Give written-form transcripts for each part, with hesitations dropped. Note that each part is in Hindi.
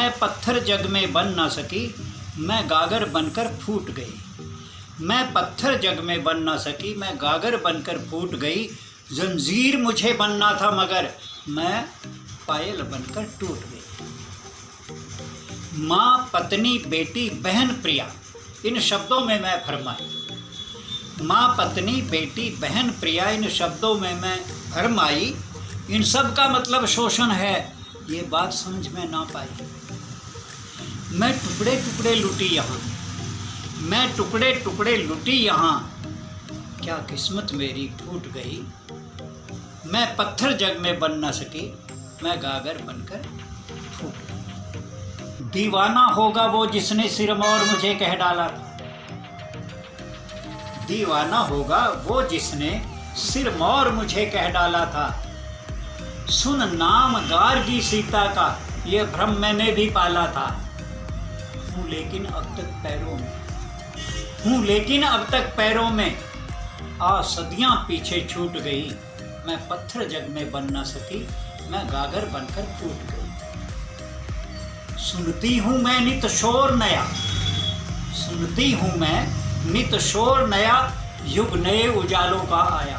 मैं पत्थर जग में बन ना सकी, मैं गागर बनकर फूट गई। मैं पत्थर जग में बन ना सकी, मैं गागर बनकर फूट गई। जंजीर मुझे बनना था मगर मैं पायल बनकर टूट गई। माँ, पत्नी, बेटी, बहन, प्रिया, इन शब्दों में मैं फरमाई। माँ, पत्नी, बेटी, बहन, प्रिया, इन शब्दों में मैं फरमाई। इन सब का मतलब शोषण है, ये बात समझ में ना पाई। मैं टुकड़े टुकड़े लुटी यहाँ, मैं टुकड़े टुकड़े लुटी यहाँ, क्या किस्मत मेरी टूट गई। मैं पत्थर जग में बन ना सकी, मैं गागर बनकर फूट गई। दीवाना होगा वो जिसने सिरमौर मुझे कह डाला था। दीवाना होगा वो जिसने सिरमौर मुझे कह डाला था। सुन नाम गार्गी सीता का, ये भ्रम मैंने भी पाला था। हूँ लेकिन अब तक पैरों में, हूँ लेकिन अब तक पैरों में, आ सदियां पीछे छूट गई। मैं पत्थर जग में बन ना सकी, मैं गागर बनकर फूट गई। सुनती हूँ मैं नित शोर नया, सुनती हूँ मैं नित शोर नया, युग नए उजालों का आया।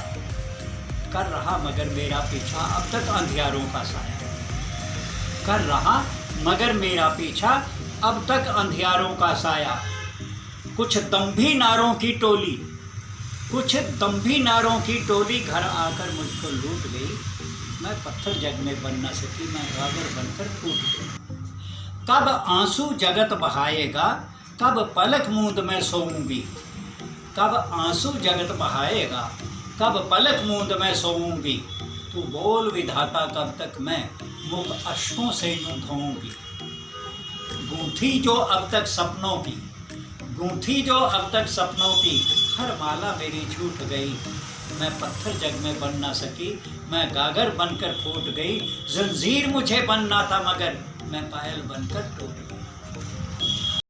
कर रहा मगर मेरा पीछा अब तक अंधियारों का साया। कर रहा मगर मेरा पीछा अब तक अंधियारों का साया। कुछ दम्भी नारों की टोली, कुछ दम्भी नारों की टोली घर आकर मुझको लूट गई। मैं पत्थर जग में बन ना सकी, मैं गागर बनकर फूट गई। कब आंसू जगत बहाएगा, कब पलक मूंद मैं सोऊंगी। कब आंसू जगत बहाएगा, कब पलक मूंद मैं सोऊंगी। तू बोल विधाता कब तक मैं मुख अश्कों से यूं धोऊंगी। गूंथी जो अब तक सपनों की, गूंथी जो अब तक सपनों की, हर माला मेरी छूट गई। मैं पत्थर जग में बन ना सकी, मैं गागर बनकर फूट गई। जंजीर मुझे बनना था मगर मैं पायल बनकर टूट गई।